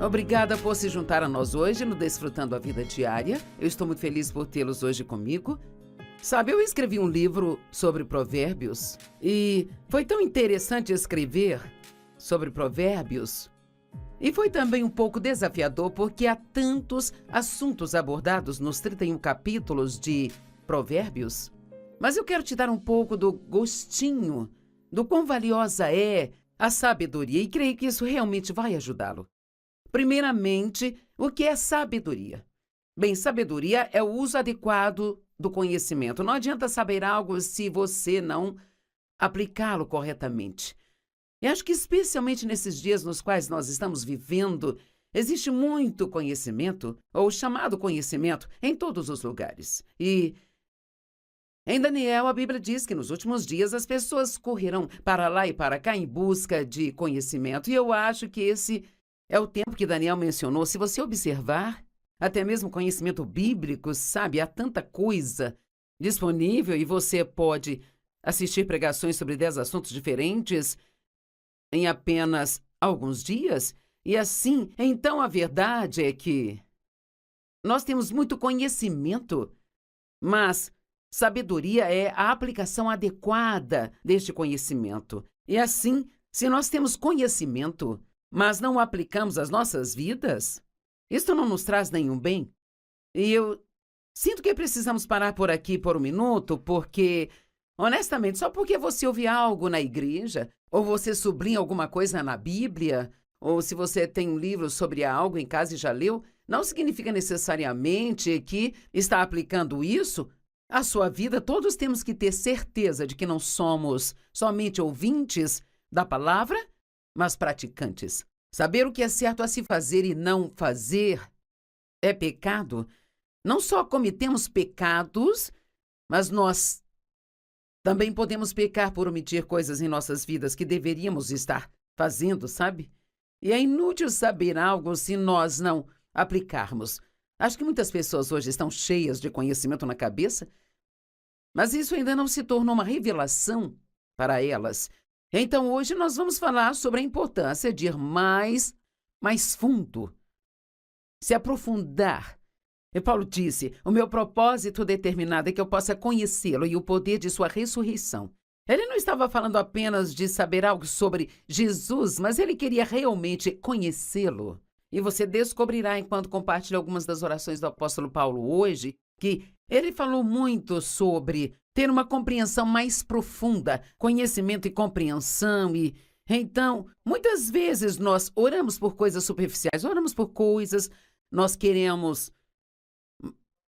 Obrigada por se juntar a nós hoje no Desfrutando a Vida Diária. Eu estou muito feliz por tê-los hoje comigo. Sabe, eu escrevi um livro sobre provérbios e foi tão interessante escrever sobre provérbios. E foi também um pouco desafiador porque há tantos assuntos abordados nos 31 capítulos de Provérbios. Mas eu quero te dar um pouco do gostinho do quão valiosa é a sabedoria e creio que isso realmente vai ajudá-lo. Primeiramente, o que é sabedoria? Bem, sabedoria é o uso adequado do conhecimento. Não adianta saber algo se você não aplicá-lo corretamente. E acho que especialmente nesses dias nos quais nós estamos vivendo, existe muito conhecimento, ou chamado conhecimento, em todos os lugares. E em Daniel, a Bíblia diz que nos últimos dias as pessoas correrão para lá e para cá em busca de conhecimento. E eu acho que esse é o tempo que Daniel mencionou. Se você observar, até mesmo conhecimento bíblico, sabe, há tanta coisa disponível e você pode assistir pregações sobre 10 assuntos diferentes em apenas alguns dias. E assim, então a verdade é que nós temos muito conhecimento, mas sabedoria é a aplicação adequada deste conhecimento. E assim, se nós temos conhecimento, mas não o aplicamos às nossas vidas, isto não nos traz nenhum bem. E eu sinto que precisamos parar por aqui por um minuto, porque, honestamente, só porque você ouve algo na igreja, ou você sublinha alguma coisa na Bíblia, ou se você tem um livro sobre algo em casa e já leu, não significa necessariamente que está aplicando isso à sua vida. Todos temos que ter certeza de que não somos somente ouvintes da palavra, mas praticantes. Saber o que é certo a se fazer e não fazer é pecado. Não só cometemos pecados, mas nós também podemos pecar por omitir coisas em nossas vidas que deveríamos estar fazendo, sabe? E é inútil saber algo se nós não aplicarmos. Acho que muitas pessoas hoje estão cheias de conhecimento na cabeça, mas isso ainda não se tornou uma revelação para elas. Então, hoje nós vamos falar sobre a importância de ir mais fundo, se aprofundar. E Paulo disse, o meu propósito determinado é que eu possa conhecê-lo e o poder de sua ressurreição. Ele não estava falando apenas de saber algo sobre Jesus, mas ele queria realmente conhecê-lo. E você descobrirá, enquanto compartilha algumas das orações do apóstolo Paulo hoje, que ele falou muito sobre ter uma compreensão mais profunda, conhecimento e compreensão. E então, muitas vezes nós oramos por coisas superficiais, oramos por coisas, nós queremos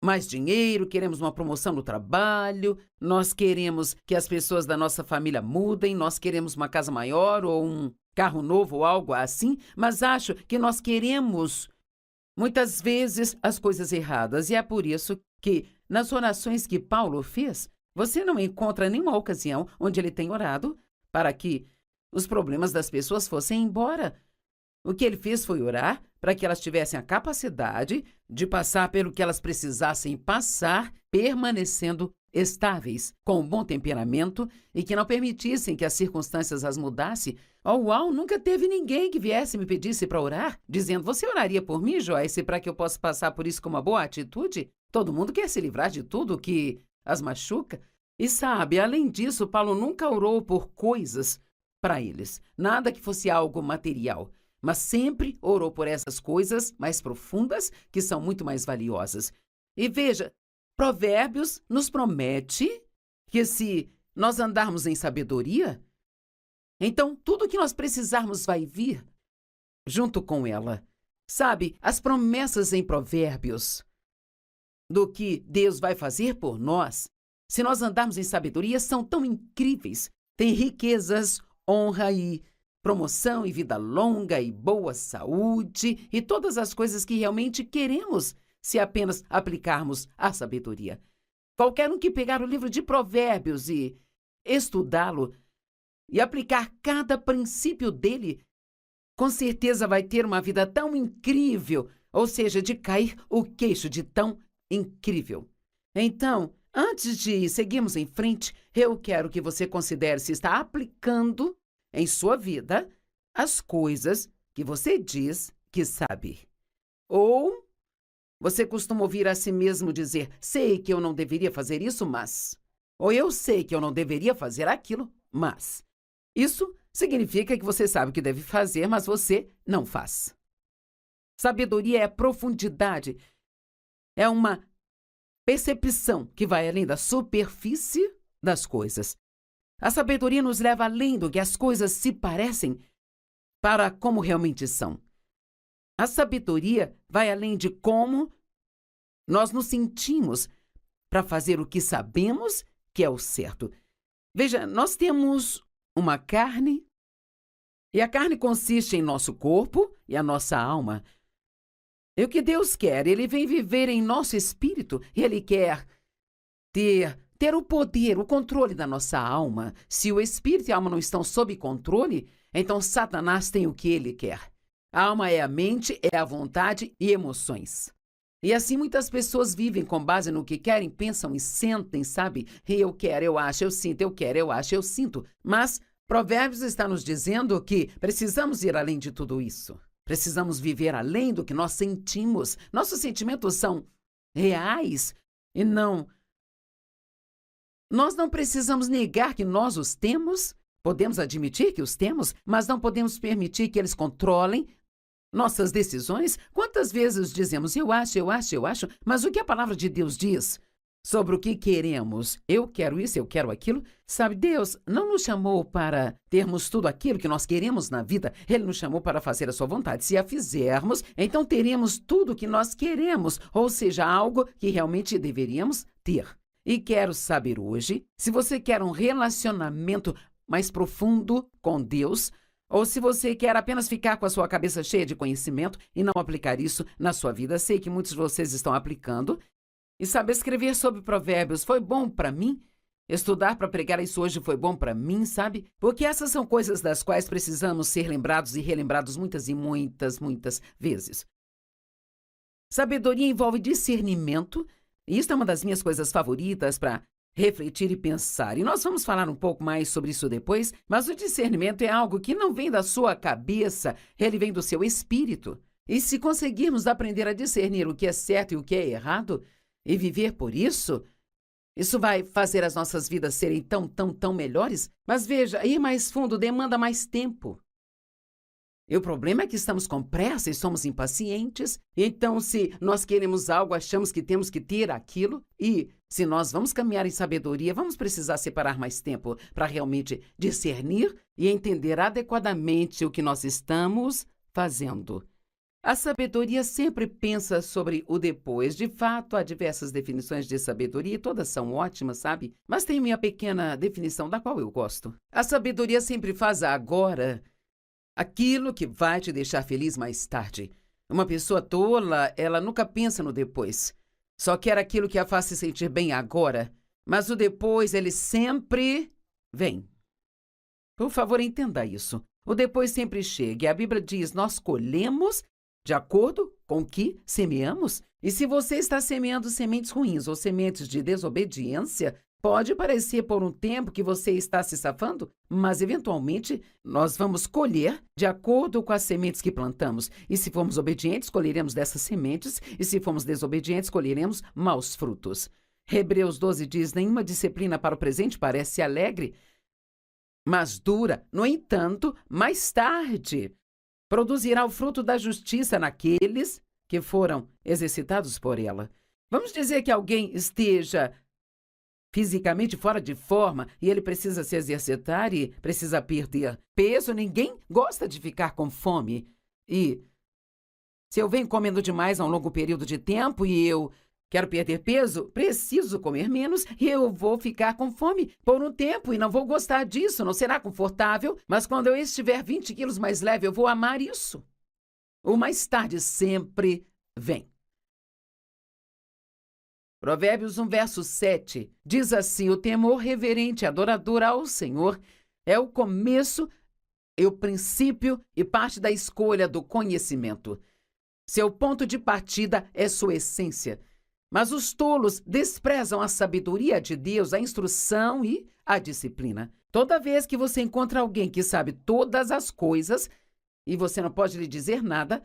mais dinheiro, queremos uma promoção no trabalho, nós queremos que as pessoas da nossa família mudem, nós queremos uma casa maior ou um carro novo ou algo assim, mas acho que nós queremos muitas vezes as coisas erradas. E é por isso que nas orações que Paulo fez, você não encontra nenhuma ocasião onde ele tem orado para que os problemas das pessoas fossem embora. O que ele fez foi orar para que elas tivessem a capacidade de passar pelo que elas precisassem passar, permanecendo estáveis, com um bom temperamento e que não permitissem que as circunstâncias as mudassem. Uau, nunca teve ninguém que viesse e me pedisse para orar, dizendo, você oraria por mim, Joyce, para que eu possa passar por isso com uma boa atitude? Todo mundo quer se livrar de tudo que as machuca. E sabe, além disso, Paulo nunca orou por coisas para eles, nada que fosse algo material, mas sempre orou por essas coisas mais profundas, que são muito mais valiosas. E veja, Provérbios nos promete que se nós andarmos em sabedoria, então tudo que nós precisarmos vai vir junto com ela. Sabe, as promessas em Provérbios do que Deus vai fazer por nós, se nós andarmos em sabedoria, são tão incríveis. Tem riquezas, honra e promoção e vida longa e boa saúde e todas as coisas que realmente queremos se apenas aplicarmos a sabedoria. Qualquer um que pegar o livro de Provérbios e estudá-lo e aplicar cada princípio dele, com certeza vai ter uma vida tão incrível, ou seja, de cair o queixo de tão incrível. Então, antes de seguirmos em frente, eu quero que você considere se está aplicando em sua vida as coisas que você diz que sabe. Ou você costuma ouvir a si mesmo dizer, sei que eu não deveria fazer isso, mas... Ou eu sei que eu não deveria fazer aquilo, mas... Isso significa que você sabe o que deve fazer, mas você não faz. Sabedoria é profundidade. É uma percepção que vai além da superfície das coisas. A sabedoria nos leva além do que as coisas se parecem para como realmente são. A sabedoria vai além de como nós nos sentimos para fazer o que sabemos que é o certo. Veja, nós temos uma carne, e a carne consiste em nosso corpo e a nossa alma. E o que Deus quer? Ele vem viver em nosso espírito e Ele quer ter o poder, o controle da nossa alma. Se o espírito e a alma não estão sob controle, então Satanás tem o que ele quer. A alma é a mente, é a vontade e emoções. E assim muitas pessoas vivem com base no que querem, pensam e sentem, sabe? Eu quero, eu acho, eu sinto, eu quero, eu acho, eu sinto. Mas Provérbios está nos dizendo que precisamos ir além de tudo isso. Precisamos viver além do que nós sentimos. Nossos sentimentos são reais e não... Nós não precisamos negar que nós os temos. Podemos admitir que os temos, mas não podemos permitir que eles controlem nossas decisões. Quantas vezes dizemos, eu acho, mas o que a palavra de Deus diz sobre o que queremos? Eu quero isso, eu quero aquilo. Sabe, Deus não nos chamou para termos tudo aquilo que nós queremos na vida. Ele nos chamou para fazer a sua vontade. Se a fizermos, então teremos tudo o que nós queremos, ou seja, algo que realmente deveríamos ter. E quero saber hoje, se você quer um relacionamento mais profundo com Deus, ou se você quer apenas ficar com a sua cabeça cheia de conhecimento e não aplicar isso na sua vida. Sei que muitos de vocês estão aplicando. E saber escrever sobre provérbios foi bom para mim. Estudar para pregar isso hoje foi bom para mim, sabe? Porque essas são coisas das quais precisamos ser lembrados e relembrados muitas e muitas vezes. Sabedoria envolve discernimento. E isso é uma das minhas coisas favoritas para refletir e pensar. E nós vamos falar um pouco mais sobre isso depois, mas o discernimento é algo que não vem da sua cabeça, ele vem do seu espírito. E se conseguirmos aprender a discernir o que é certo e o que é errado, e viver por isso, isso vai fazer as nossas vidas serem tão melhores. Mas veja, ir mais fundo demanda mais tempo. E o problema é que estamos com pressa e somos impacientes. Então, se nós queremos algo, achamos que temos que ter aquilo. E se nós vamos caminhar em sabedoria, vamos precisar separar mais tempo para realmente discernir e entender adequadamente o que nós estamos fazendo. A sabedoria sempre pensa sobre o depois. De fato, há diversas definições de sabedoria e todas são ótimas, sabe? Mas tem minha pequena definição da qual eu gosto. A sabedoria sempre faz agora aquilo que vai te deixar feliz mais tarde. Uma pessoa tola, ela nunca pensa no depois. Só quer aquilo que a faz se sentir bem agora. Mas o depois, ele sempre vem. Por favor, entenda isso. O depois sempre chega. E a Bíblia diz, nós colhemos de acordo com o que semeamos. E se você está semeando sementes ruins ou sementes de desobediência, pode parecer por um tempo que você está se safando, mas eventualmente nós vamos colher de acordo com as sementes que plantamos. E se formos obedientes, colheremos dessas sementes, e se formos desobedientes, colheremos maus frutos. Hebreus 12 diz, nenhuma disciplina para o presente parece alegre, mas dura. No entanto, mais tarde, produzirá o fruto da justiça naqueles que foram exercitados por ela. Vamos dizer que alguém esteja fisicamente fora de forma e ele precisa se exercitar e precisa perder peso. Ninguém gosta de ficar com fome. E se eu venho comendo demais há um longo período de tempo e eu quero perder peso, preciso comer menos e eu vou ficar com fome por um tempo e não vou gostar disso, não será confortável, mas quando eu estiver 20 quilos mais leve, eu vou amar isso. O mais tarde sempre vem. Provérbios 1, verso 7, diz assim, o temor reverente e adorador ao Senhor é o começo, é o princípio e parte da escolha do conhecimento. Seu ponto de partida é sua essência. Mas os tolos desprezam a sabedoria de Deus, a instrução e a disciplina. Toda vez que você encontra alguém que sabe todas as coisas e você não pode lhe dizer nada,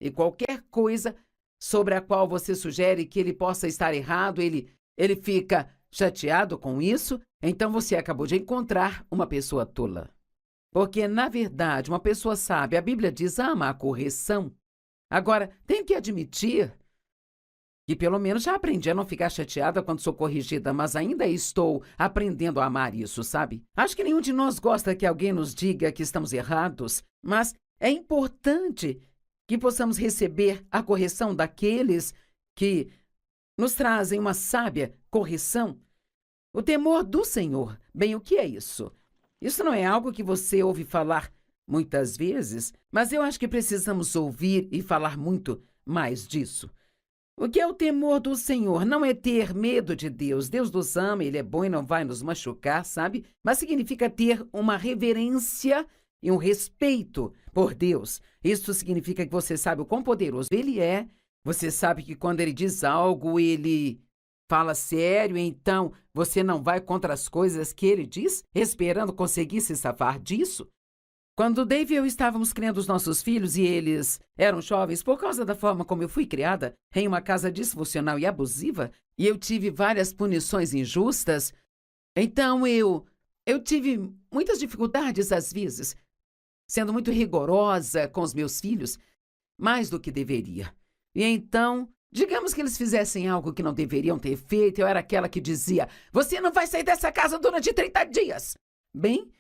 e qualquer coisa sobre a qual você sugere que ele possa estar errado, ele fica chateado com isso, então você acabou de encontrar uma pessoa tola. Porque, na verdade, uma pessoa sábia, a Bíblia diz, ama a correção. Agora, tenho que admitir que pelo menos já aprendi a não ficar chateada quando sou corrigida, mas ainda estou aprendendo a amar isso, sabe? Acho que nenhum de nós gosta que alguém nos diga que estamos errados, mas é importante que possamos receber a correção daqueles que nos trazem uma sábia correção. O temor do Senhor. Bem, o que é isso? Isso não é algo que você ouve falar muitas vezes, mas eu acho que precisamos ouvir e falar muito mais disso. O que é o temor do Senhor? Não é ter medo de Deus. Deus nos ama, Ele é bom e não vai nos machucar, sabe? Mas significa ter uma reverência e um respeito por Deus. Isso significa que você sabe o quão poderoso Ele é. Você sabe que quando Ele diz algo, Ele fala sério, então você não vai contra as coisas que Ele diz, esperando conseguir se safar disso. Quando Dave e eu estávamos criando os nossos filhos e eles eram jovens, por causa da forma como eu fui criada, em uma casa disfuncional e abusiva, e eu tive várias punições injustas, então eu tive muitas dificuldades às vezes, sendo muito rigorosa com os meus filhos, mais do que deveria. E então, digamos que eles fizessem algo que não deveriam ter feito, eu era aquela que dizia, você não vai sair dessa casa durante 30 dias. Bem,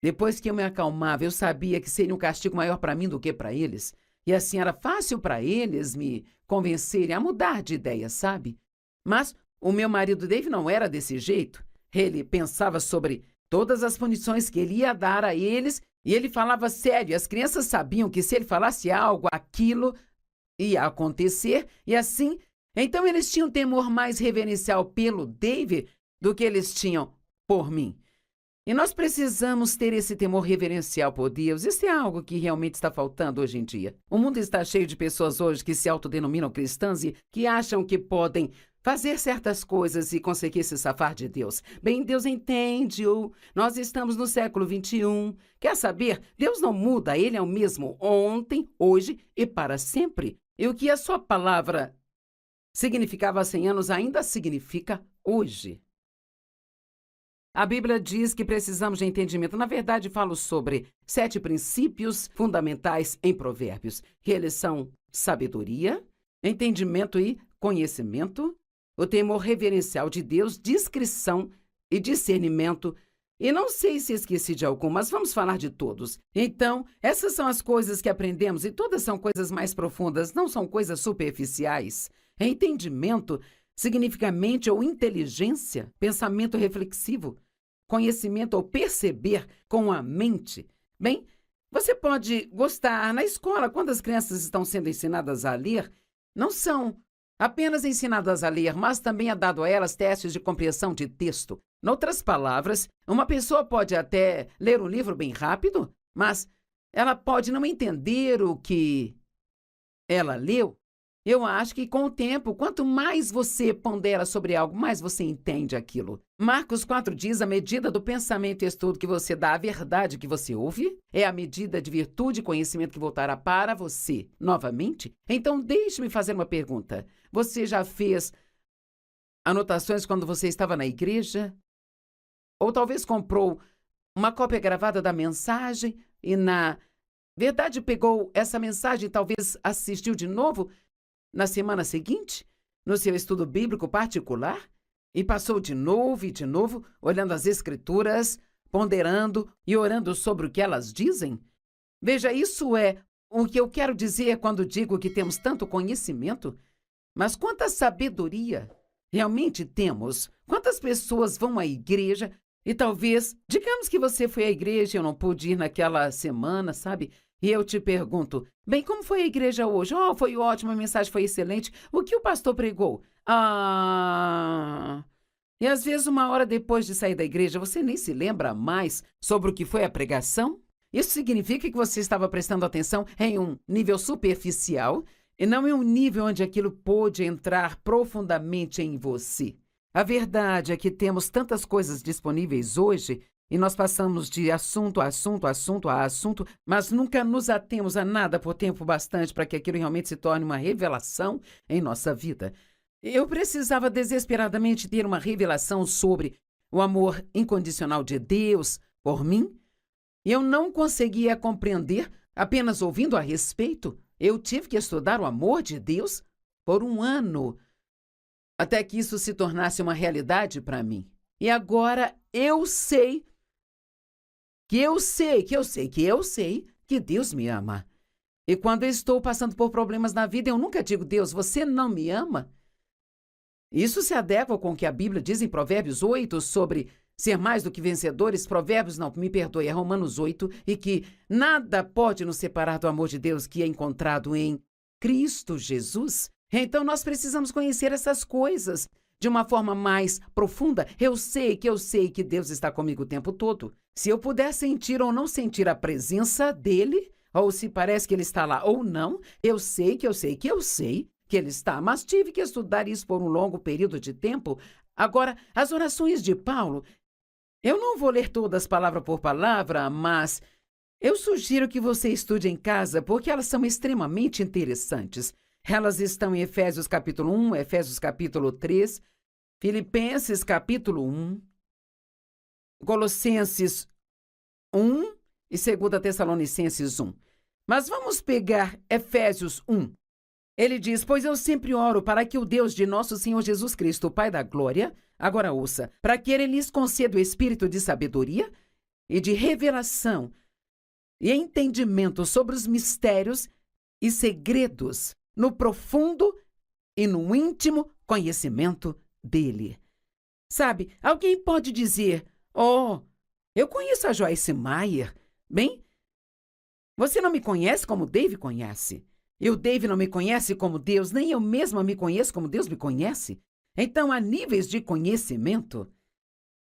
depois que eu me acalmava, eu sabia que seria um castigo maior para mim do que para eles. E assim era fácil para eles me convencerem a mudar de ideia, sabe? Mas o meu marido Dave não era desse jeito. Ele pensava sobre todas as punições que ele ia dar a eles e ele falava sério. As crianças sabiam que se ele falasse algo, aquilo ia acontecer e assim... Então eles tinham temor mais reverencial pelo Dave do que eles tinham por mim. E nós precisamos ter esse temor reverencial por Deus. Isso é algo que realmente está faltando hoje em dia. O mundo está cheio de pessoas hoje que se autodenominam cristãs e que acham que fazer certas coisas e conseguir se safar de Deus. Bem, Deus entende-o. Nós estamos no século 21. Quer saber? Deus não muda. Ele é o mesmo ontem, hoje e para sempre. E o que a sua palavra significava há 100 anos ainda significa hoje. A Bíblia diz que precisamos de entendimento. Na verdade, falo sobre 7 princípios fundamentais em Provérbios. Que eles são sabedoria, entendimento e conhecimento, o temor reverencial de Deus, discrição e discernimento. E não sei se esqueci de algum, mas vamos falar de todos. Então, essas são as coisas que aprendemos e todas são coisas mais profundas, não são coisas superficiais. Entendimento significa mente ou inteligência, pensamento reflexivo, conhecimento ou perceber com a mente. Bem, você pode gostar na escola, quando as crianças estão sendo ensinadas a ler, não são apenas ensinadas a ler, mas também é dado a elas testes de compreensão de texto. Em outras palavras, uma pessoa pode até ler um livro bem rápido, mas ela pode não entender o que ela leu. Eu acho que com o tempo, quanto mais você pondera sobre algo, mais você entende aquilo. Marcos 4 diz, a medida do pensamento e estudo que você dá à verdade que você ouve é a medida de virtude e conhecimento que voltará para você novamente. Então, deixe-me fazer uma pergunta. Você já fez anotações quando você estava na igreja? Ou talvez comprou uma cópia gravada da mensagem e, na verdade, pegou essa mensagem e talvez assistiu de novo na semana seguinte, no seu estudo bíblico particular, e passou de novo, olhando as Escrituras, ponderando e orando sobre o que elas dizem? Veja, isso é o que eu quero dizer quando digo que temos tanto conhecimento. Mas quanta sabedoria realmente temos? Quantas pessoas vão à igreja e talvez, digamos que você foi à igreja e eu não pude ir naquela semana, sabe? E eu te pergunto, bem, como foi a igreja hoje? Oh, foi ótimo, a mensagem foi excelente. O que o pastor pregou? E às vezes, uma hora depois de sair da igreja, você nem se lembra mais sobre o que foi a pregação? Isso significa que você estava prestando atenção em um nível superficial e não em um nível onde aquilo pôde entrar profundamente em você. A verdade é que temos tantas coisas disponíveis hoje e nós passamos de assunto a assunto, assunto a assunto, mas nunca nos atemos a nada por tempo bastante para que aquilo realmente se torne uma revelação em nossa vida. Eu precisava desesperadamente ter uma revelação sobre o amor incondicional de Deus por mim, e eu não conseguia compreender apenas ouvindo a respeito. Eu tive que estudar o amor de Deus por 1 ano, até que isso se tornasse uma realidade para mim. E agora eu sei que Deus me ama. E quando eu estou passando por problemas na vida, eu nunca digo: Deus, você não me ama? Isso se adequa com o que a Bíblia diz em Provérbios 8 sobre ser mais do que vencedores. Provérbios, não, me perdoe, é Romanos 8, e que nada pode nos separar do amor de Deus que é encontrado em Cristo Jesus. Então nós precisamos conhecer essas coisas de uma forma mais profunda. Eu sei que Deus está comigo o tempo todo. Se eu puder sentir ou não sentir a presença dele, ou se parece que ele está lá ou não, eu sei que ele está, mas tive que estudar isso por um longo período de tempo. Agora, as orações de Paulo, eu não vou ler todas palavra por palavra, mas eu sugiro que você estude em casa, porque elas são extremamente interessantes. Elas estão em Efésios capítulo 1, Efésios capítulo 3, Filipenses capítulo 1, Colossenses 1 e 2 Tessalonicenses 1. Mas vamos pegar Efésios 1. Ele diz: pois eu sempre oro para que o Deus de nosso Senhor Jesus Cristo, o Pai da Glória, agora ouça, para que ele lhes conceda o espírito de sabedoria e de revelação e entendimento sobre os mistérios e segredos, no profundo e no íntimo conhecimento dele. Sabe, alguém pode dizer: oh, eu conheço a Joyce Meyer. Bem, você não me conhece como Dave conhece. E o Dave não me conhece como Deus, nem eu mesma me conheço como Deus me conhece. Então, há níveis de conhecimento,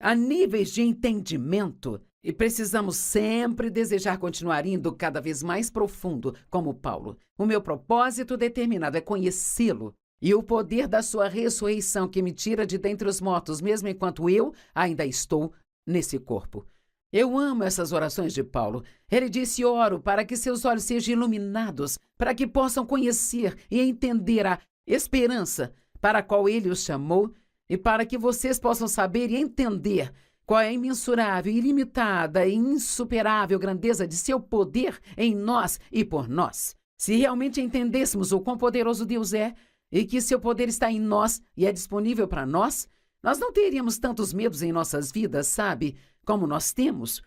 há níveis de entendimento, e precisamos sempre desejar continuar indo cada vez mais profundo, como Paulo. O meu propósito determinado é conhecê-lo e o poder da sua ressurreição que me tira de dentre os mortos, mesmo enquanto eu ainda estou nesse corpo. Eu amo essas orações de Paulo. Ele disse: oro para que seus olhos sejam iluminados, para que possam conhecer e entender a esperança para a qual ele os chamou, e para que vocês possam saber e entender qual é a imensurável, ilimitada e insuperável grandeza de seu poder em nós e por nós. Se realmente entendêssemos o quão poderoso Deus é, e que seu poder está em nós e é disponível para nós, nós não teríamos tantos medos em nossas vidas, sabe, como nós temos.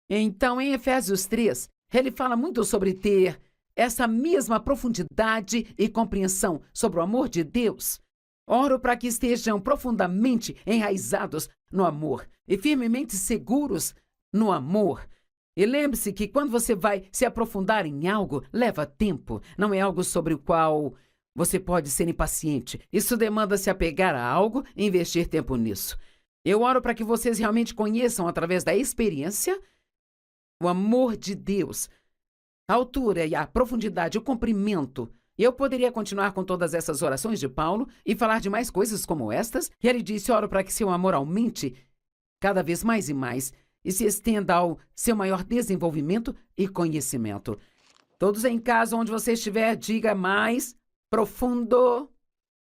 Então, em Efésios 3, ele fala muito sobre ter essa mesma profundidade e compreensão sobre o amor de Deus. Oro para que estejam profundamente enraizados no amor e firmemente seguros no amor. E lembre-se que quando você vai se aprofundar em algo, leva tempo. Não é algo sobre o qual você pode ser impaciente. Isso demanda se apegar a algo e investir tempo nisso. Eu oro para que vocês realmente conheçam, através da experiência, o amor de Deus, a altura e a profundidade, o comprimento. Eu poderia continuar com todas essas orações de Paulo e falar de mais coisas como estas. E ele disse: oro para que seu amor aumente cada vez mais e mais e se estenda ao seu maior desenvolvimento e conhecimento. Todos em casa, onde você estiver, diga: mais profundo.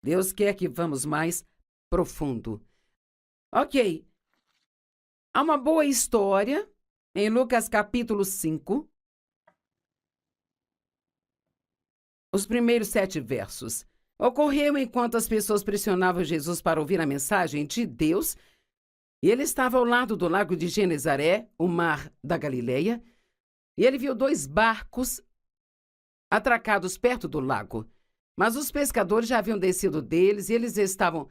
Deus quer que vamos mais profundo. Ok. Há uma boa história em Lucas capítulo 5. Os primeiros 7 versos. Ocorreu enquanto as pessoas pressionavam Jesus para ouvir a mensagem de Deus, e ele estava ao lado do lago de Genezaré, o mar da Galileia, e ele viu 2 barcos atracados perto do lago. Mas os pescadores já haviam descido deles e eles estavam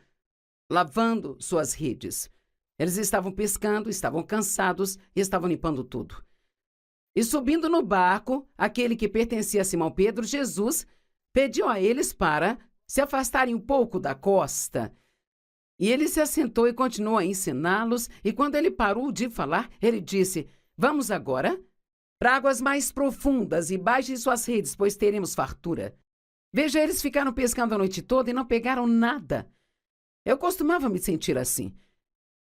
lavando suas redes. Eles estavam pescando, estavam cansados e estavam limpando tudo. E subindo no barco, aquele que pertencia a Simão Pedro, Jesus pediu a eles para se afastarem um pouco da costa. E ele se assentou e continuou a ensiná-los, e quando ele parou de falar, ele disse: vamos agora para águas mais profundas e baixem suas redes, pois teremos fartura. Veja, eles ficaram pescando a noite toda e não pegaram nada. Eu costumava me sentir assim.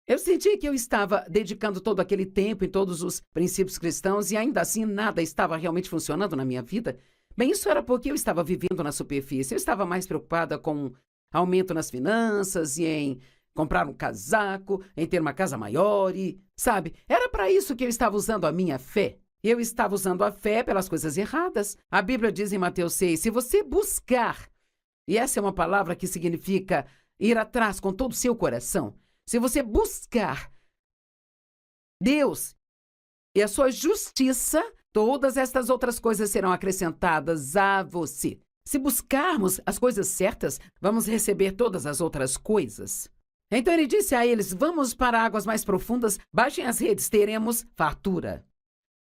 Eu senti que eu estava dedicando todo aquele tempo em todos os princípios cristãos e ainda assim nada estava realmente funcionando na minha vida. Bem, isso era porque eu estava vivendo na superfície. Eu estava mais preocupada com aumento nas finanças e em comprar um casaco, em ter uma casa maior e, sabe, era para isso que eu estava usando a minha fé. Eu estava usando a fé pelas coisas erradas. A Bíblia diz em Mateus 6, se você buscar, e essa é uma palavra que significa ir atrás com todo o seu coração, se você buscar Deus e a sua justiça, todas estas outras coisas serão acrescentadas a você. Se buscarmos as coisas certas, vamos receber todas as outras coisas. Então ele disse a eles, vamos para águas mais profundas, baixem as redes, teremos fartura.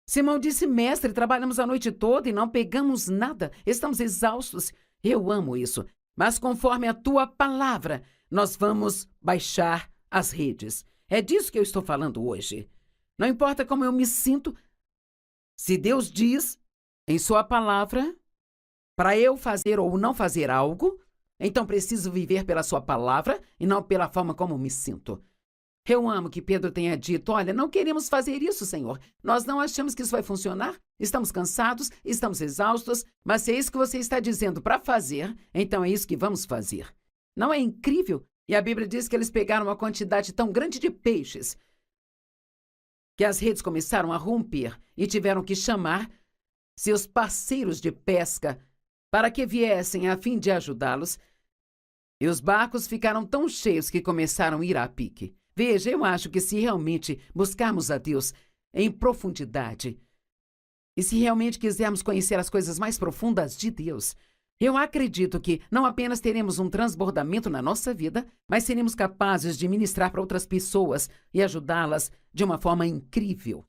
Simão disse, mestre, trabalhamos a noite toda e não pegamos nada, estamos exaustos. Eu amo isso, mas conforme a tua palavra, nós vamos baixar as redes. É disso que eu estou falando hoje. Não importa como eu me sinto, se Deus diz em sua palavra para eu fazer ou não fazer algo, então preciso viver pela sua palavra e não pela forma como me sinto. Eu amo que Pedro tenha dito, olha, não queremos fazer isso, Senhor. Nós não achamos que isso vai funcionar. Estamos cansados, estamos exaustos, mas se é isso que você está dizendo para fazer, então é isso que vamos fazer. Não é incrível? E a Bíblia diz que eles pegaram uma quantidade tão grande de peixes que as redes começaram a romper e tiveram que chamar seus parceiros de pesca para que viessem a fim de ajudá-los. E os barcos ficaram tão cheios que começaram a ir a pique. Veja, eu acho que se realmente buscarmos a Deus em profundidade e se realmente quisermos conhecer as coisas mais profundas de Deus, eu acredito que não apenas teremos um transbordamento na nossa vida, mas seremos capazes de ministrar para outras pessoas e ajudá-las de uma forma incrível.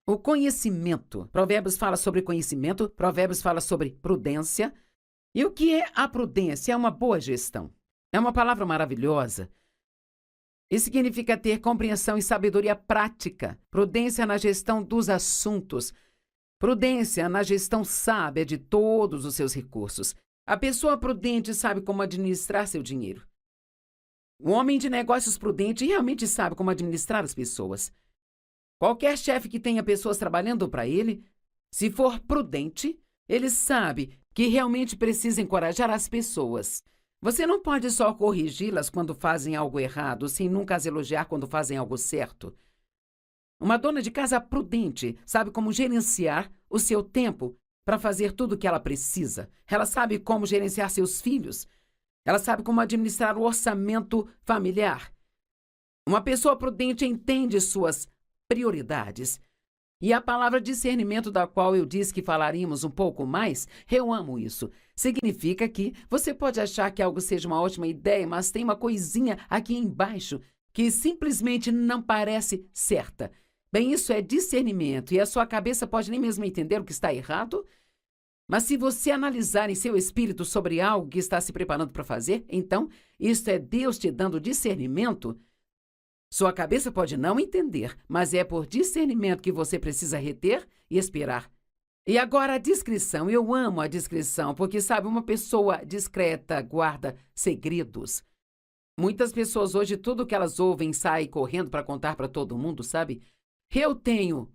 O conhecimento. Provérbios fala sobre conhecimento, Provérbios fala sobre prudência. E o que é a prudência? É uma boa gestão. É uma palavra maravilhosa. Isso significa ter compreensão e sabedoria prática. Prudência na gestão dos assuntos. Prudência na gestão sábia de todos os seus recursos. A pessoa prudente sabe como administrar seu dinheiro. O homem de negócios prudente realmente sabe como administrar as pessoas. Qualquer chefe que tenha pessoas trabalhando para ele, se for prudente, ele sabe que realmente precisa encorajar as pessoas. Você não pode só corrigi-las quando fazem algo errado, sem nunca as elogiar quando fazem algo certo. Uma dona de casa prudente sabe como gerenciar o seu tempo para fazer tudo o que ela precisa. Ela sabe como gerenciar seus filhos. Ela sabe como administrar o orçamento familiar. Uma pessoa prudente entende suas prioridades. E a palavra discernimento, da qual eu disse que falaríamos um pouco mais, eu amo isso. Significa que você pode achar que algo seja uma ótima ideia, mas tem uma coisinha aqui embaixo que simplesmente não parece certa. Bem, isso é discernimento e a sua cabeça pode nem mesmo entender o que está errado. Mas se você analisar em seu espírito sobre algo que está se preparando para fazer, então isso é Deus te dando discernimento. Sua cabeça pode não entender, mas é por discernimento que você precisa reter e esperar. E agora a discrição. Eu amo a discrição, porque, sabe, uma pessoa discreta guarda segredos. Muitas pessoas hoje, tudo que elas ouvem, saem correndo para contar para todo mundo, sabe? Eu tenho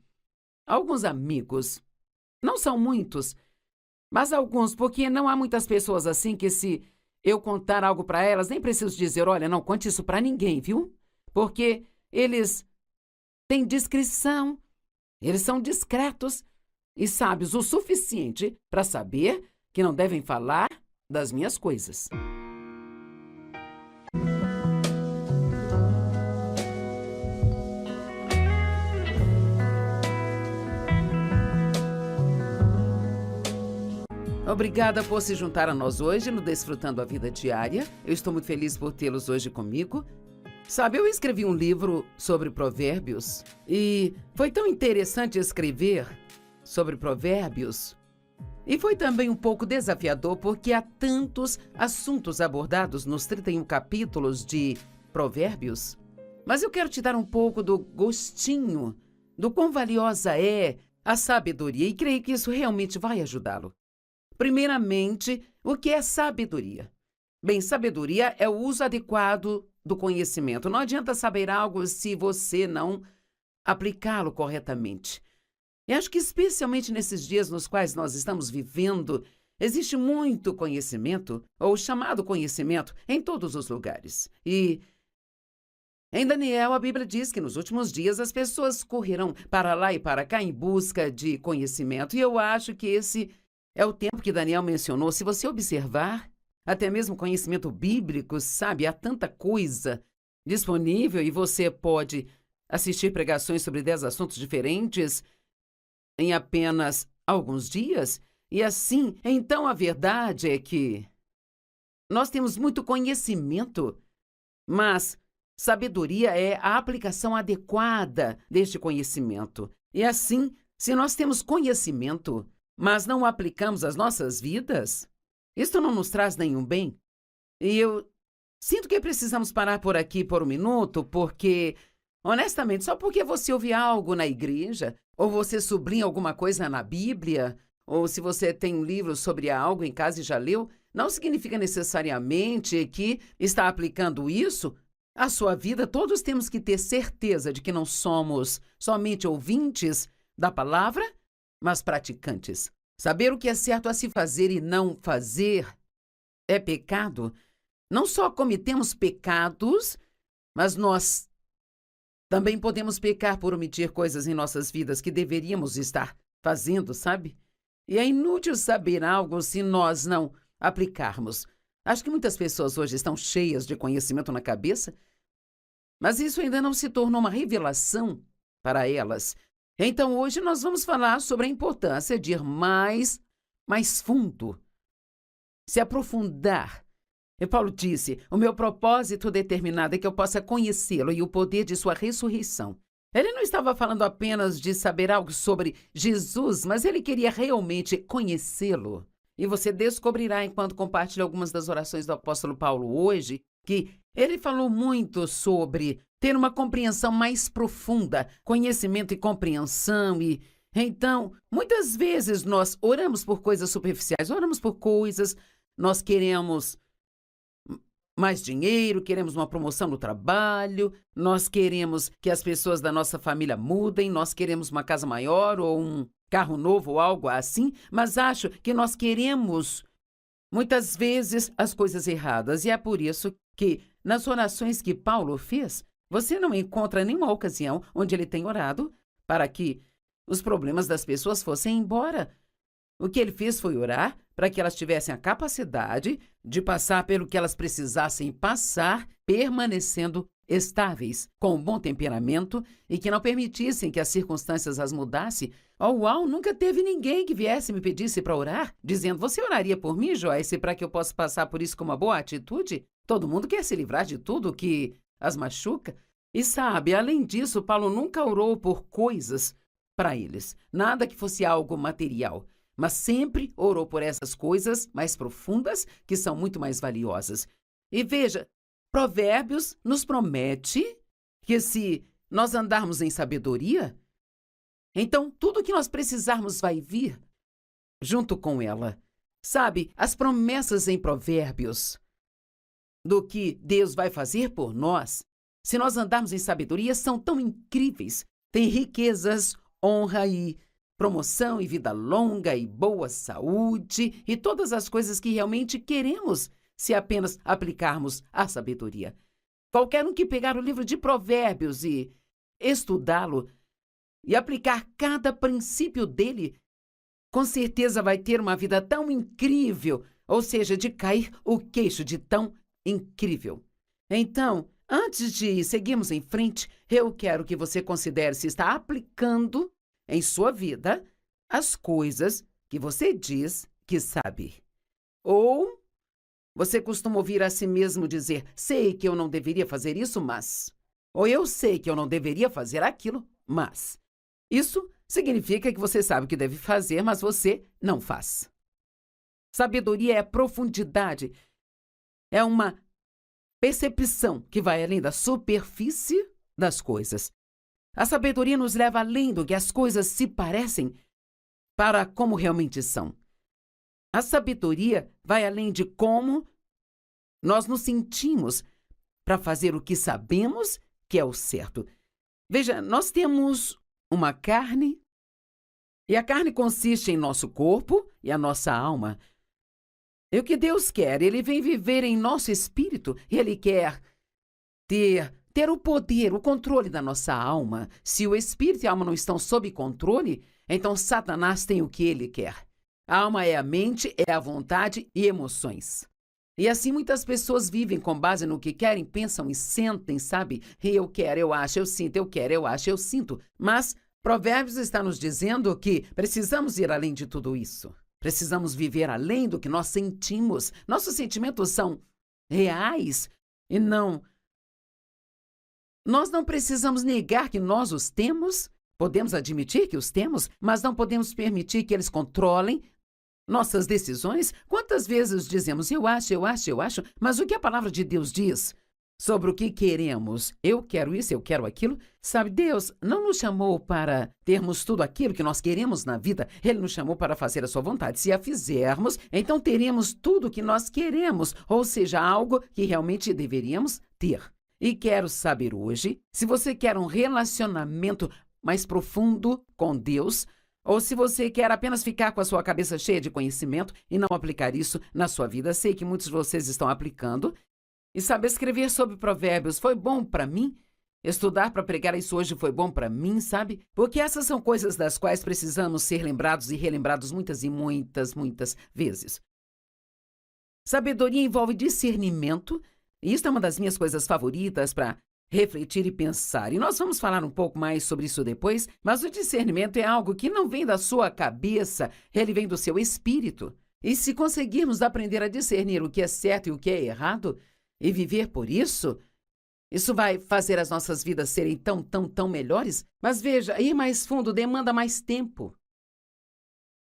alguns amigos, não são muitos, mas alguns, porque não há muitas pessoas assim que se eu contar algo para elas, nem preciso dizer, olha, não conte isso para ninguém, viu? Porque eles têm discrição, eles são discretos e sábios o suficiente para saber que não devem falar das minhas coisas. Obrigada por se juntar a nós hoje no Desfrutando a Vida Diária. Eu estou muito feliz por tê-los hoje comigo. Sabe, eu escrevi um livro sobre provérbios e foi tão interessante escrever sobre provérbios. E foi também um pouco desafiador porque há tantos assuntos abordados nos 31 capítulos de provérbios. Mas eu quero te dar um pouco do gostinho do quão valiosa é a sabedoria e creio que isso realmente vai ajudá-lo. Primeiramente, o que é sabedoria? Bem, sabedoria é o uso adequado do conhecimento. Não adianta saber algo se você não aplicá-lo corretamente. E acho que especialmente nesses dias nos quais nós estamos vivendo, existe muito conhecimento, ou chamado conhecimento, em todos os lugares. E em Daniel, a Bíblia diz que nos últimos dias as pessoas correrão para lá e para cá em busca de conhecimento. E eu acho que esse é o tempo que Daniel mencionou. Se você observar, até mesmo conhecimento bíblico, sabe, há tanta coisa disponível e você pode assistir pregações sobre 10 assuntos diferentes em apenas alguns dias. E assim, então a verdade é que nós temos muito conhecimento, mas sabedoria é a aplicação adequada deste conhecimento. E assim, se nós temos conhecimento, mas não o aplicamos às nossas vidas, isto não nos traz nenhum bem. E eu sinto que precisamos parar por aqui por um minuto, porque, honestamente, só porque você ouve algo na igreja, ou você sublinha alguma coisa na Bíblia, ou se você tem um livro sobre algo em casa e já leu, não significa necessariamente que está aplicando isso à sua vida. Todos temos que ter certeza de que não somos somente ouvintes da palavra, mas praticantes. Saber o que é certo a se fazer e não fazer é pecado. Não só cometemos pecados, mas nós também podemos pecar por omitir coisas em nossas vidas que deveríamos estar fazendo, sabe? E é inútil saber algo se nós não aplicarmos. Acho que muitas pessoas hoje estão cheias de conhecimento na cabeça, mas isso ainda não se tornou uma revelação para elas. Então, hoje nós vamos falar sobre a importância de ir mais fundo, se aprofundar. E Paulo disse, o meu propósito determinado é que eu possa conhecê-lo e o poder de sua ressurreição. Ele não estava falando apenas de saber algo sobre Jesus, mas ele queria realmente conhecê-lo. E você descobrirá, enquanto compartilha algumas das orações do apóstolo Paulo hoje, que ele falou muito sobre ter uma compreensão mais profunda, conhecimento e compreensão. E então, muitas vezes nós oramos por coisas superficiais, oramos por coisas, nós queremos mais dinheiro, queremos uma promoção no trabalho, nós queremos que as pessoas da nossa família mudem, nós queremos uma casa maior ou um carro novo ou algo assim, mas acho que nós queremos, muitas vezes, as coisas erradas. E é por isso que, nas orações que Paulo fez, você não encontra nenhuma ocasião onde ele tem orado para que os problemas das pessoas fossem embora. O que ele fez foi orar para que elas tivessem a capacidade de passar pelo que elas precisassem passar, permanecendo estáveis, com um bom temperamento e que não permitissem que as circunstâncias as mudassem. Uau, nunca teve ninguém que viesse e me pedisse para orar, dizendo, você oraria por mim, Joyce, para que eu possa passar por isso com uma boa atitude? Todo mundo quer se livrar de tudo que as machuca. E sabe, além disso, Paulo nunca orou por coisas para eles, nada que fosse algo material, mas sempre orou por essas coisas mais profundas, que são muito mais valiosas. E veja, Provérbios nos promete que se nós andarmos em sabedoria, então tudo que nós precisarmos vai vir junto com ela. Sabe, as promessas em Provérbios do que Deus vai fazer por nós, se nós andarmos em sabedoria, são tão incríveis. Tem riquezas, honra e promoção e vida longa e boa saúde e todas as coisas que realmente queremos se apenas aplicarmos a sabedoria. Qualquer um que pegar o livro de Provérbios e estudá-lo e aplicar cada princípio dele, com certeza vai ter uma vida tão incrível, ou seja, de cair o queixo de tão incrível. Então, antes de seguirmos em frente, eu quero que você considere se está aplicando em sua vida as coisas que você diz que sabe. Ou você costuma ouvir a si mesmo dizer, sei que eu não deveria fazer isso, mas... Ou eu sei que eu não deveria fazer aquilo, mas... Isso significa que você sabe o que deve fazer, mas você não faz. Sabedoria é profundidade. É uma percepção que vai além da superfície das coisas. A sabedoria nos leva além do que as coisas se parecem para como realmente são. A sabedoria vai além de como nós nos sentimos para fazer o que sabemos que é o certo. Veja, nós temos uma carne, e a carne consiste em nosso corpo e a nossa alma. E o que Deus quer? Ele vem viver em nosso espírito e Ele quer ter o poder, o controle da nossa alma. Se o espírito e a alma não estão sob controle, então Satanás tem o que ele quer. A alma é a mente, é a vontade e emoções. E assim muitas pessoas vivem com base no que querem, pensam e sentem, sabe? Eu quero, eu acho, eu sinto, eu quero, eu acho, eu sinto. Mas Provérbios está nos dizendo que precisamos ir além de tudo isso. Precisamos viver além do que nós sentimos. Nossos sentimentos são reais e não... Nós não precisamos negar que nós os temos. Podemos admitir que os temos, mas não podemos permitir que eles controlem nossas decisões. Quantas vezes dizemos, eu acho, mas o que a palavra de Deus diz sobre o que queremos? Eu quero isso, eu quero aquilo. Sabe, Deus não nos chamou para termos tudo aquilo que nós queremos na vida. Ele nos chamou para fazer a sua vontade. Se a fizermos, então teremos tudo o que nós queremos, ou seja, algo que realmente deveríamos ter. E quero saber hoje se você quer um relacionamento mais profundo com Deus, ou se você quer apenas ficar com a sua cabeça cheia de conhecimento e não aplicar isso na sua vida. Sei que muitos de vocês estão aplicando. E saber escrever sobre provérbios foi bom para mim. Estudar para pregar isso hoje foi bom para mim, sabe? Porque essas são coisas das quais precisamos ser lembrados e relembrados muitas e muitas vezes. Sabedoria envolve discernimento, e isso é uma das minhas coisas favoritas para refletir e pensar. E nós vamos falar um pouco mais sobre isso depois, mas o discernimento é algo que não vem da sua cabeça, ele vem do seu espírito. E se conseguirmos aprender a discernir o que é certo e o que é errado, e viver por isso, isso vai fazer as nossas vidas serem tão melhores. Mas veja, ir mais fundo demanda mais tempo.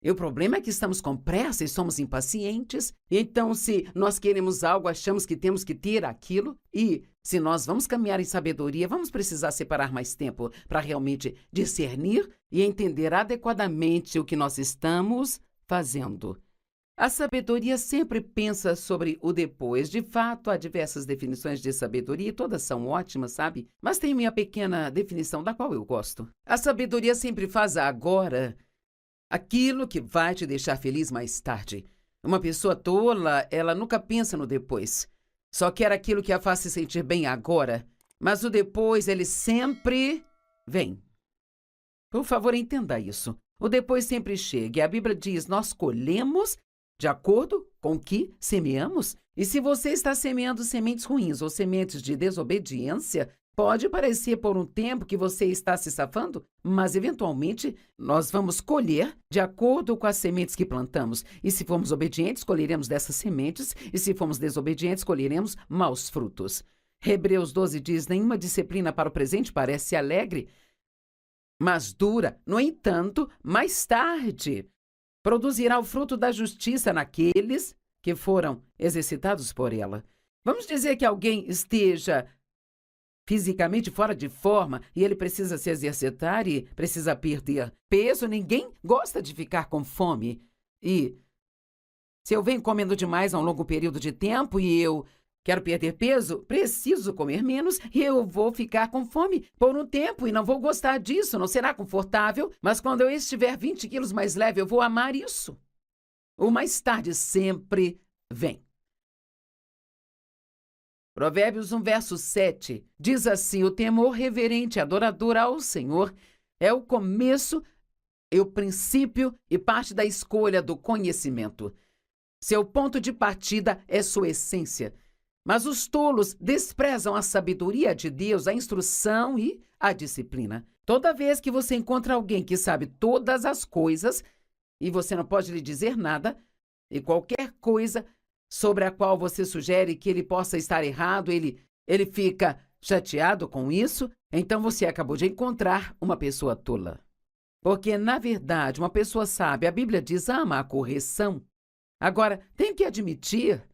E o problema é que estamos com pressa e somos impacientes. Então, se nós queremos algo, achamos que temos que ter aquilo. E se nós vamos caminhar em sabedoria, vamos precisar separar mais tempo para realmente discernir e entender adequadamente o que nós estamos fazendo. A sabedoria sempre pensa sobre o depois. De fato, há diversas definições de sabedoria e todas são ótimas, sabe? Mas tem minha pequena definição da qual eu gosto. A sabedoria sempre faz agora aquilo que vai te deixar feliz mais tarde. Uma pessoa tola, ela nunca pensa no depois. Só quer aquilo que a faz se sentir bem agora. Mas o depois, ele sempre vem. Por favor, entenda isso. O depois sempre chega. E a Bíblia diz, nós colhemos de acordo com o que semeamos. E se você está semeando sementes ruins ou sementes de desobediência, pode parecer por um tempo que você está se safando, mas eventualmente nós vamos colher de acordo com as sementes que plantamos. E se formos obedientes, colheremos dessas sementes, e se formos desobedientes, colheremos maus frutos. Hebreus 12 diz, nenhuma disciplina para o presente parece alegre, mas dura. No entanto, mais tarde, produzirá o fruto da justiça naqueles que foram exercitados por ela. Vamos dizer que alguém esteja fisicamente fora de forma e ele precisa se exercitar e precisa perder peso. Ninguém gosta de ficar com fome. E se eu venho comendo demais há um longo período de tempo e eu quero perder peso, preciso comer menos e eu vou ficar com fome por um tempo e não vou gostar disso, não será confortável, mas quando eu estiver 20 quilos mais leve, eu vou amar isso. O mais tarde sempre vem. Provérbios 1, verso 7, diz assim, o temor reverente e adorador ao Senhor é o começo, é o princípio e parte da escolha do conhecimento. Seu ponto de partida é sua essência. Mas os tolos desprezam a sabedoria de Deus, a instrução e a disciplina. Toda vez que você encontra alguém que sabe todas as coisas e você não pode lhe dizer nada, e qualquer coisa sobre a qual você sugere que ele possa estar errado, ele fica chateado com isso, então você acabou de encontrar uma pessoa tola. Porque, na verdade, uma pessoa sábia, a Bíblia diz, ama a correção. Agora, tenho que admitir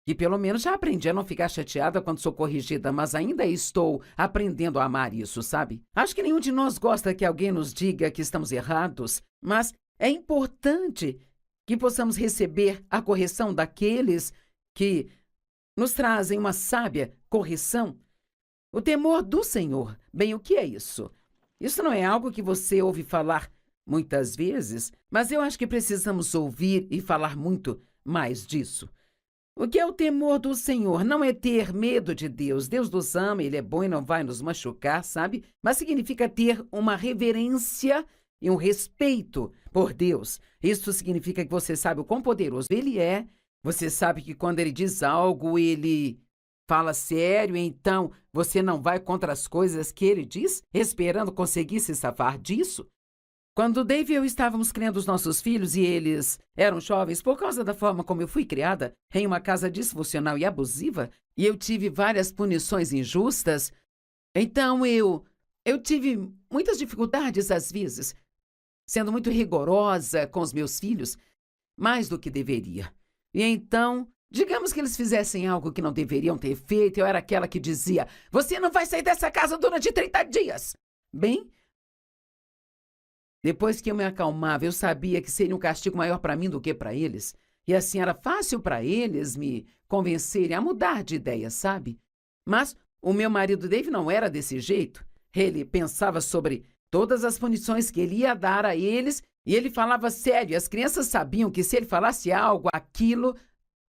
que pelo menos já aprendi a não ficar chateada quando sou corrigida, mas ainda estou aprendendo a amar isso, sabe? Acho que nenhum de nós gosta que alguém nos diga que estamos errados, mas é importante que possamos receber a correção daqueles que nos trazem uma sábia correção. O temor do Senhor. Bem, o que é isso? Isso não é algo que você ouve falar muitas vezes, mas eu acho que precisamos ouvir e falar muito mais disso. O que é o temor do Senhor? Não é ter medo de Deus. Deus nos ama, Ele é bom e não vai nos machucar, sabe? Mas significa ter uma reverência e um respeito por Deus. Isso significa que você sabe o quão poderoso Ele é. Você sabe que quando Ele diz algo, Ele fala sério, então você não vai contra as coisas que Ele diz, esperando conseguir se safar disso. Quando Dave e eu estávamos criando os nossos filhos e eles eram jovens, por causa da forma como eu fui criada, em uma casa disfuncional e abusiva, e eu tive várias punições injustas, então eu tive muitas dificuldades às vezes, sendo muito rigorosa com os meus filhos, mais do que deveria. E então, digamos que eles fizessem algo que não deveriam ter feito, eu era aquela que dizia: "Você não vai sair dessa casa durante 30 dias!" Bem, depois que eu me acalmava, eu sabia que seria um castigo maior para mim do que para eles. E assim era fácil para eles me convencerem a mudar de ideia, sabe? Mas o meu marido Dave não era desse jeito. Ele pensava sobre todas as punições que ele ia dar a eles e ele falava sério. As crianças sabiam que se ele falasse algo, aquilo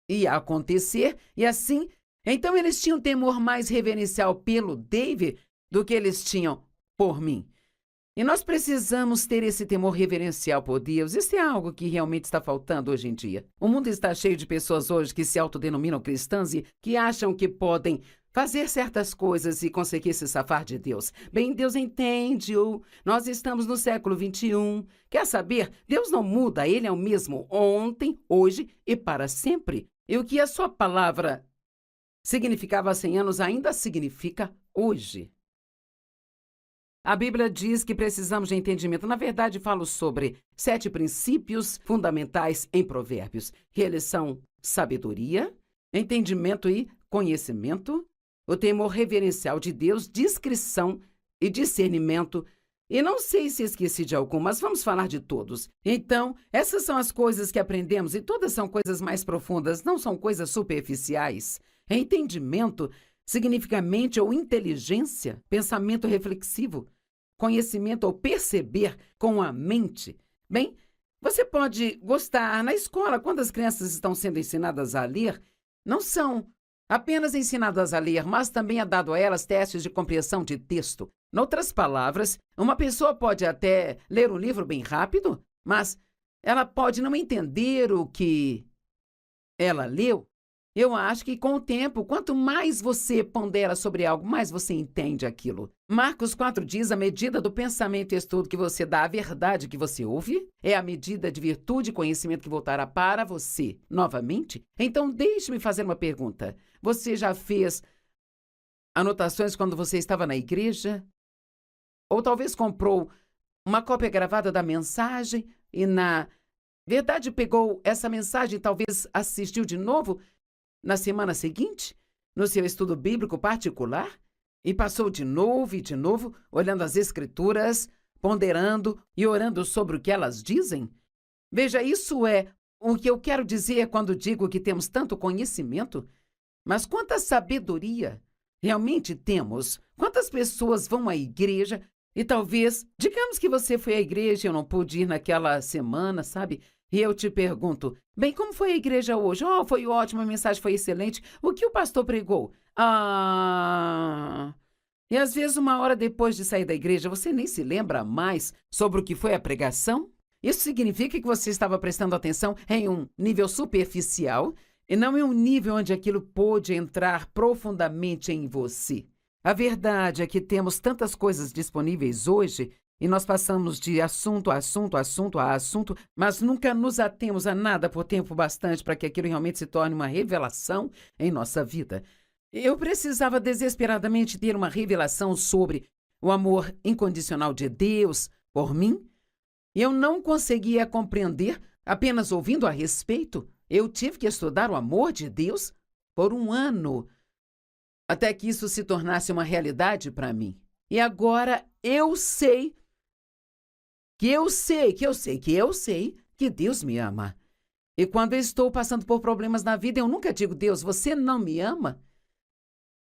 ia acontecer e assim. Então eles tinham temor mais reverencial pelo Dave do que eles tinham por mim. E nós precisamos ter esse temor reverencial por Deus. Isso é algo que realmente está faltando hoje em dia. O mundo está cheio de pessoas hoje que se autodenominam cristãs e que acham que fazer certas coisas e conseguir se safar de Deus. Bem, Deus entende-o. Nós estamos no século XXI. Quer saber? Deus não muda. Ele é o mesmo ontem, hoje e para sempre. E o que a sua palavra significava há 100 anos ainda significa hoje. A Bíblia diz que precisamos de entendimento. Na verdade, falo sobre 7 princípios fundamentais em Provérbios. Que eles são sabedoria, entendimento e conhecimento, o temor reverencial de Deus, discrição e discernimento. E não sei se esqueci de algum, mas vamos falar de todos. Então, essas são as coisas que aprendemos e todas são coisas mais profundas, não são coisas superficiais. Entendimento significa mente ou inteligência, pensamento reflexivo, conhecimento ou perceber com a mente. Bem, você pode gostar na escola, quando as crianças estão sendo ensinadas a ler, não são apenas ensinadas a ler, mas também é dado a elas testes de compreensão de texto. Em outras palavras, uma pessoa pode até ler um livro bem rápido, mas ela pode não entender o que ela leu. Eu acho que com o tempo, quanto mais você pondera sobre algo, mais você entende aquilo. Marcos 4 diz: a medida do pensamento e estudo que você dá à verdade que você ouve é a medida de virtude e conhecimento que voltará para você novamente. Então, deixe-me fazer uma pergunta. Você já fez anotações quando você estava na igreja? Ou talvez comprou uma cópia gravada da mensagem e, na verdade, pegou essa mensagem e talvez assistiu de novo na semana seguinte, no seu estudo bíblico particular, e passou de novo, olhando as Escrituras, ponderando e orando sobre o que elas dizem? Veja, isso é o que eu quero dizer quando digo que temos tanto conhecimento. Mas quanta sabedoria realmente temos? Quantas pessoas vão à igreja e talvez, digamos que você foi à igreja e eu não pude ir naquela semana, sabe? E eu te pergunto: bem, como foi a igreja hoje? Oh, foi ótimo, a mensagem foi excelente. O que o pastor pregou? E às vezes, uma hora depois de sair da igreja, você nem se lembra mais sobre o que foi a pregação? Isso significa que você estava prestando atenção em um nível superficial e não em um nível onde aquilo pôde entrar profundamente em você. A verdade é que temos tantas coisas disponíveis hoje e nós passamos de assunto a assunto, mas nunca nos atemos a nada por tempo bastante para que aquilo realmente se torne uma revelação em nossa vida. Eu precisava desesperadamente ter uma revelação sobre o amor incondicional de Deus por mim. E eu não conseguia compreender apenas ouvindo a respeito. Eu tive que estudar o amor de Deus por 1 ano, até que isso se tornasse uma realidade para mim. E agora eu sei que Deus me ama. E quando eu estou passando por problemas na vida, eu nunca digo, Deus, você não me ama?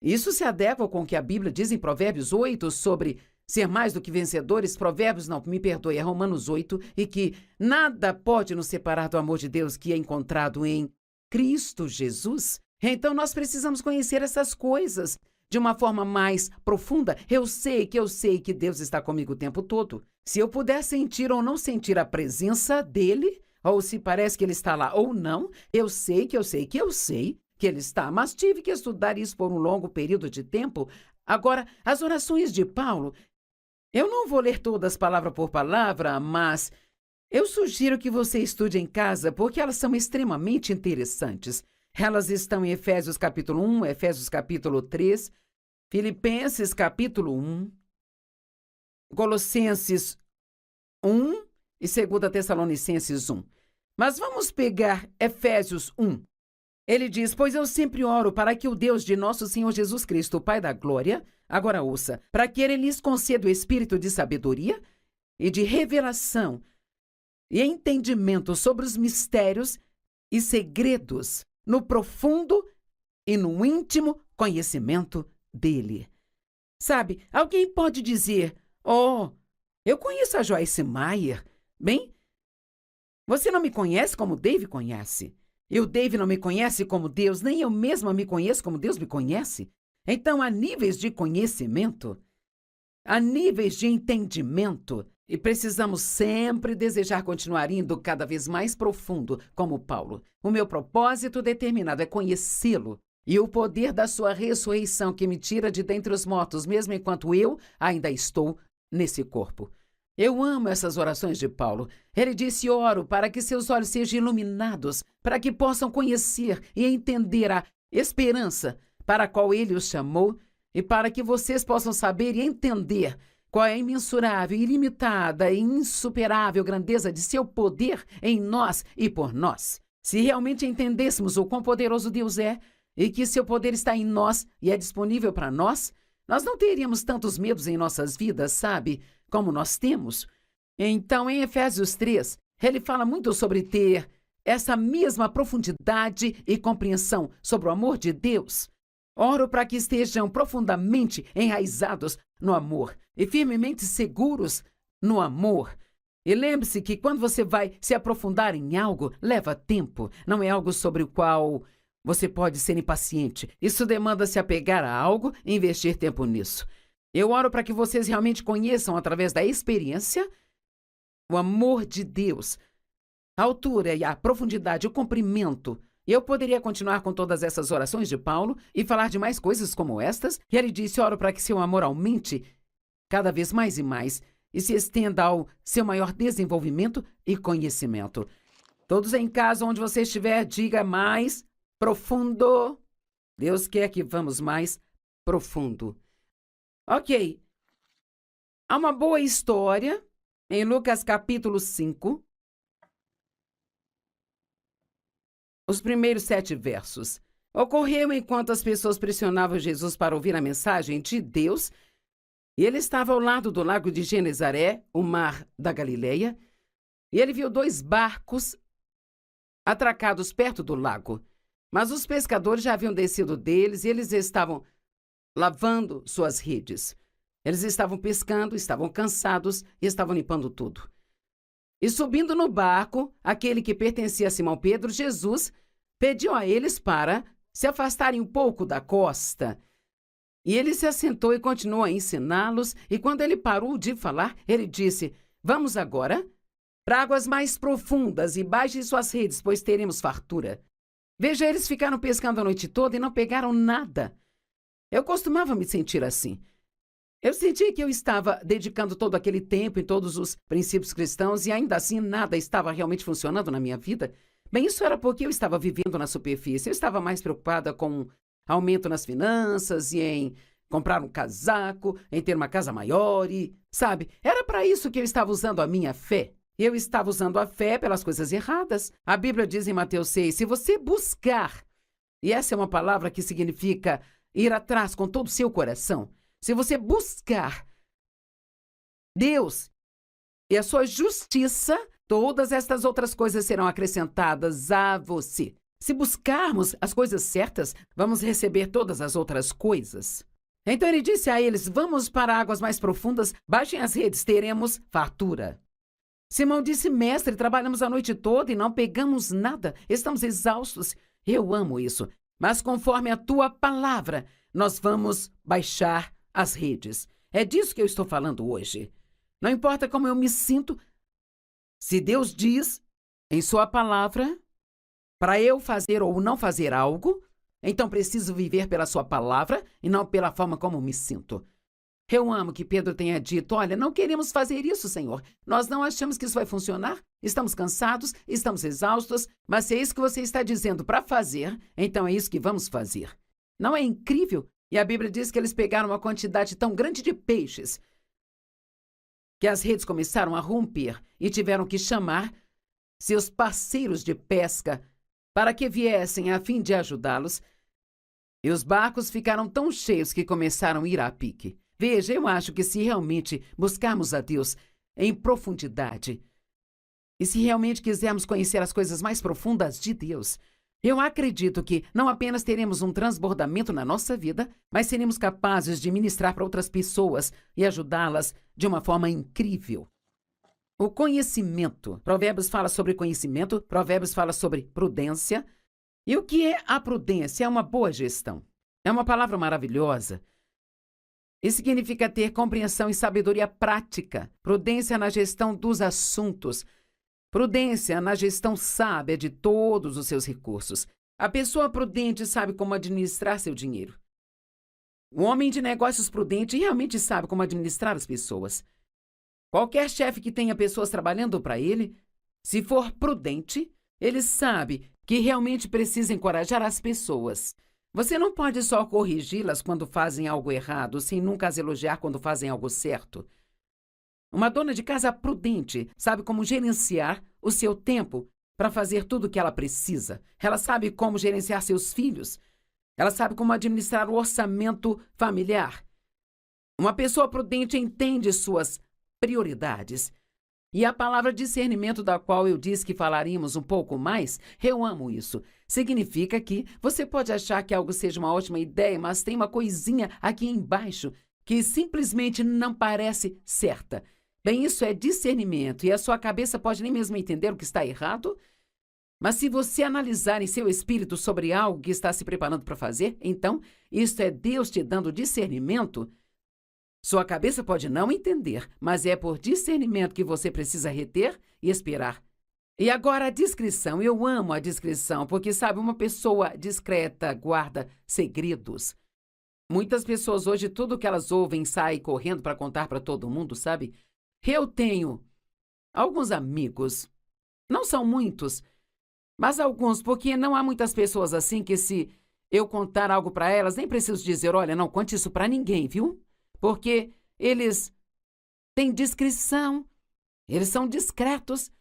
Isso se adequa com o que a Bíblia diz em Provérbios 8 sobre ser mais do que vencedores. Provérbios, não, me perdoe, é Romanos 8, e que nada pode nos separar do amor de Deus que é encontrado em Cristo Jesus. Então, nós precisamos conhecer essas coisas de uma forma mais profunda. Eu sei que Deus está comigo o tempo todo. Se eu puder sentir ou não sentir a presença dele, ou se parece que ele está lá ou não, eu sei que ele está, mas tive que estudar isso por um longo período de tempo. Agora, as orações de Paulo, eu não vou ler todas palavra por palavra, mas eu sugiro que você estude em casa, porque elas são extremamente interessantes. Elas estão em Efésios capítulo 1, Efésios capítulo 3, Filipenses capítulo 1, Colossenses 1 e 2 Tessalonicenses 1. Mas vamos pegar Efésios 1. Ele diz, pois eu sempre oro para que o Deus de nosso Senhor Jesus Cristo, o Pai da Glória, agora ouça, para que ele lhes conceda o espírito de sabedoria e de revelação e entendimento sobre os mistérios e segredos no profundo e no íntimo conhecimento dele. Sabe, alguém pode dizer, eu conheço a Joyce Meyer. Bem, você não me conhece como Dave conhece. E o Dave não me conhece como Deus, nem eu mesma me conheço como Deus me conhece. Então, há níveis de conhecimento, há níveis de entendimento, e precisamos sempre desejar continuar indo cada vez mais profundo, como Paulo. O meu propósito determinado é conhecê-lo e o poder da sua ressurreição que me tira de dentre os mortos, mesmo enquanto eu ainda estou nesse corpo. Eu amo essas orações de Paulo. Ele disse, oro para que seus olhos sejam iluminados, para que possam conhecer e entender a esperança para a qual ele os chamou e para que vocês possam saber e entender qual é a imensurável, ilimitada e insuperável grandeza de seu poder em nós e por nós. Se realmente entendêssemos o quão poderoso Deus é e que seu poder está em nós e é disponível para nós, nós não teríamos tantos medos em nossas vidas, sabe? Como nós temos. Então, em Efésios 3, ele fala muito sobre ter essa mesma profundidade e compreensão sobre o amor de Deus. Oro para que estejam profundamente enraizados no amor e firmemente seguros no amor. E lembre-se que quando você vai se aprofundar em algo, leva tempo. Não é algo sobre o qual você pode ser impaciente. Isso demanda se apegar a algo e investir tempo nisso. Eu oro para que vocês realmente conheçam, através da experiência, o amor de Deus, a altura e a profundidade, o comprimento. Eu poderia continuar com todas essas orações de Paulo e falar de mais coisas como estas. E ele disse, oro para que seu amor aumente cada vez mais e mais e se estenda ao seu maior desenvolvimento e conhecimento. Todos em casa, onde você estiver, diga mais profundo. Deus quer que vamos mais profundo. Ok, há uma boa história em Lucas capítulo 5, os primeiros 7 versos. Ocorreu enquanto as pessoas pressionavam Jesus para ouvir a mensagem de Deus, e ele estava ao lado do lago de Genezaré, o mar da Galileia, e ele viu 2 barcos atracados perto do lago. Mas os pescadores já haviam descido deles e eles estavam lavando suas redes. Eles estavam pescando, estavam cansados e estavam limpando tudo. E subindo no barco, aquele que pertencia a Simão Pedro, Jesus pediu a eles para se afastarem um pouco da costa. E ele se assentou e continuou a ensiná-los, e quando ele parou de falar, ele disse, vamos agora para águas mais profundas e baixem suas redes, pois teremos fartura. Veja, eles ficaram pescando a noite toda e não pegaram nada. Eu costumava me sentir assim. Eu sentia que eu estava dedicando todo aquele tempo em todos os princípios cristãos e ainda assim nada estava realmente funcionando na minha vida. Bem, isso era porque eu estava vivendo na superfície. Eu estava mais preocupada com aumento nas finanças e em comprar um casaco, em ter uma casa maior e, sabe, era para isso que eu estava usando a minha fé. Eu estava usando a fé pelas coisas erradas. A Bíblia diz em Mateus 6, se você buscar, e essa é uma palavra que significa ir atrás com todo o seu coração. Se você buscar Deus e a sua justiça, todas estas outras coisas serão acrescentadas a você. Se buscarmos as coisas certas, vamos receber todas as outras coisas. Então ele disse a eles: vamos para águas mais profundas, baixem as redes, teremos fartura. Simão disse: mestre, trabalhamos a noite toda e não pegamos nada, estamos exaustos. Eu amo isso, mas conforme a tua palavra, nós vamos baixar as redes. É disso que eu estou falando hoje. Não importa como eu me sinto, se Deus diz em sua palavra para eu fazer ou não fazer algo, então preciso viver pela sua palavra e não pela forma como me sinto. Eu amo que Pedro tenha dito: olha, não queremos fazer isso, Senhor. Nós não achamos que isso vai funcionar. Estamos cansados, estamos exaustos, mas se é isso que você está dizendo para fazer, então é isso que vamos fazer. Não é incrível? E a Bíblia diz que eles pegaram uma quantidade tão grande de peixes que as redes começaram a romper e tiveram que chamar seus parceiros de pesca para que viessem a fim de ajudá-los. E os barcos ficaram tão cheios que começaram a ir a pique. Veja, eu acho que se realmente buscarmos a Deus em profundidade, e se realmente quisermos conhecer as coisas mais profundas de Deus, eu acredito que não apenas teremos um transbordamento na nossa vida, mas seremos capazes de ministrar para outras pessoas e ajudá-las de uma forma incrível. O conhecimento. Provérbios fala sobre conhecimento, Provérbios fala sobre prudência. E o que é a prudência? É uma boa gestão. É uma palavra maravilhosa. Isso significa ter compreensão e sabedoria prática. Prudência na gestão dos assuntos. Prudência na gestão sábia de todos os seus recursos. A pessoa prudente sabe como administrar seu dinheiro. O homem de negócios prudente realmente sabe como administrar as pessoas. Qualquer chefe que tenha pessoas trabalhando para ele, se for prudente, ele sabe que realmente precisa encorajar as pessoas. Você não pode só corrigi-las quando fazem algo errado, sem nunca as elogiar quando fazem algo certo. Uma dona de casa prudente sabe como gerenciar o seu tempo para fazer tudo o que ela precisa. Ela sabe como gerenciar seus filhos. Ela sabe como administrar o orçamento familiar. Uma pessoa prudente entende suas prioridades. E a palavra discernimento, da qual eu disse que falaríamos um pouco mais, eu amo isso. Significa que você pode achar que algo seja uma ótima ideia, mas tem uma coisinha aqui embaixo que simplesmente não parece certa. Bem, isso é discernimento, e a sua cabeça pode nem mesmo entender o que está errado. Mas se você analisar em seu espírito sobre algo que está se preparando para fazer, então, isso é Deus te dando discernimento. Sua cabeça pode não entender, mas é por discernimento que você precisa reter e esperar. E agora a discrição. Eu amo a discrição, porque, sabe, uma pessoa discreta guarda segredos. Muitas pessoas hoje, tudo que elas ouvem, saem correndo para contar para todo mundo, sabe? Eu tenho alguns amigos, não são muitos, mas alguns, porque não há muitas pessoas assim que, se eu contar algo para elas, nem preciso dizer: olha, não conte isso para ninguém, viu? Porque eles têm discrição, eles são discretos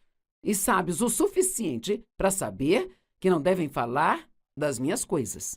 e sábios o suficiente para saber que não devem falar das minhas coisas.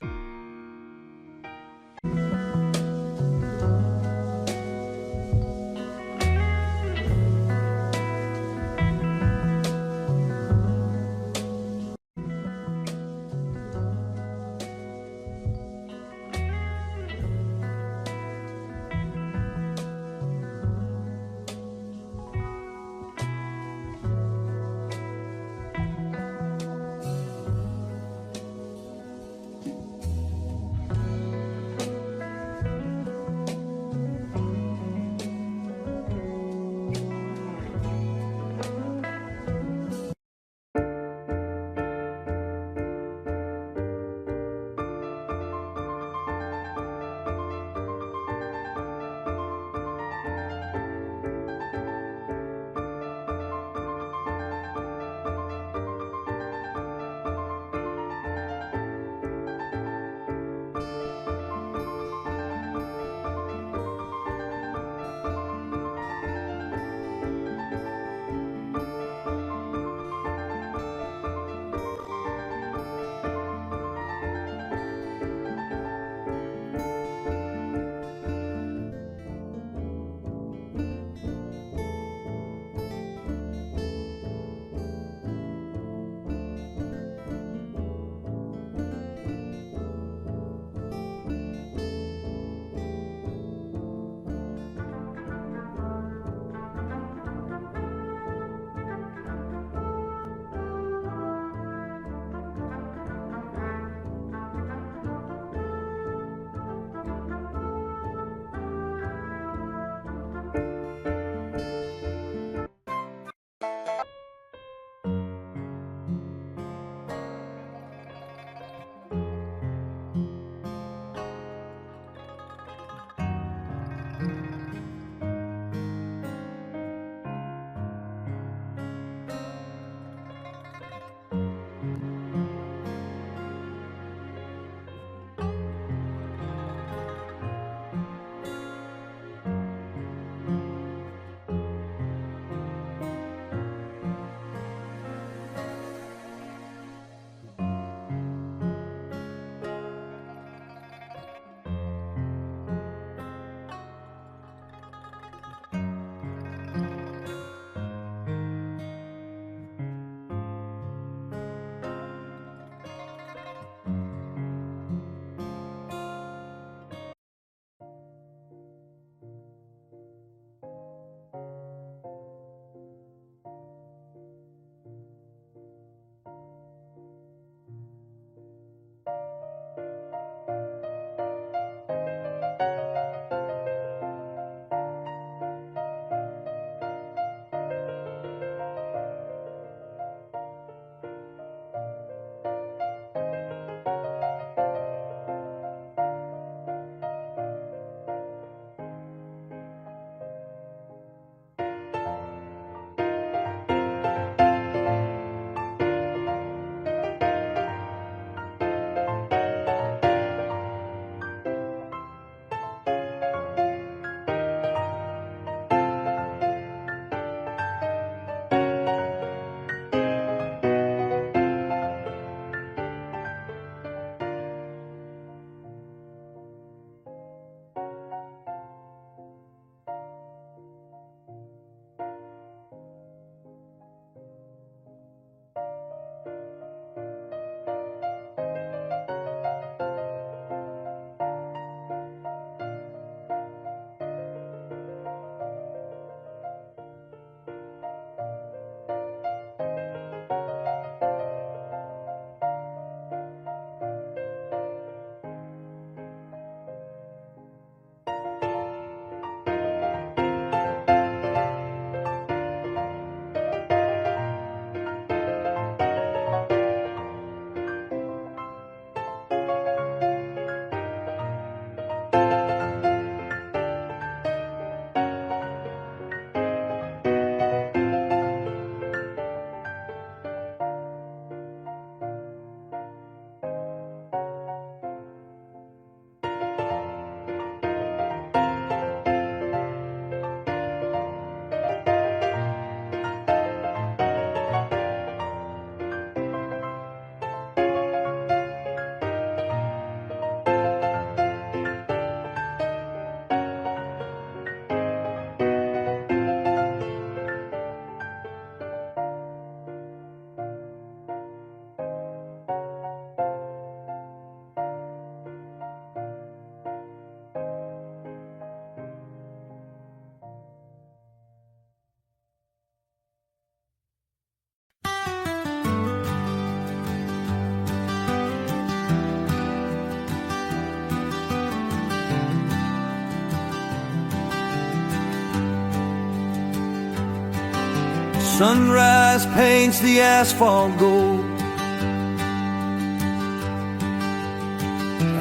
Sunrise paints the asphalt gold.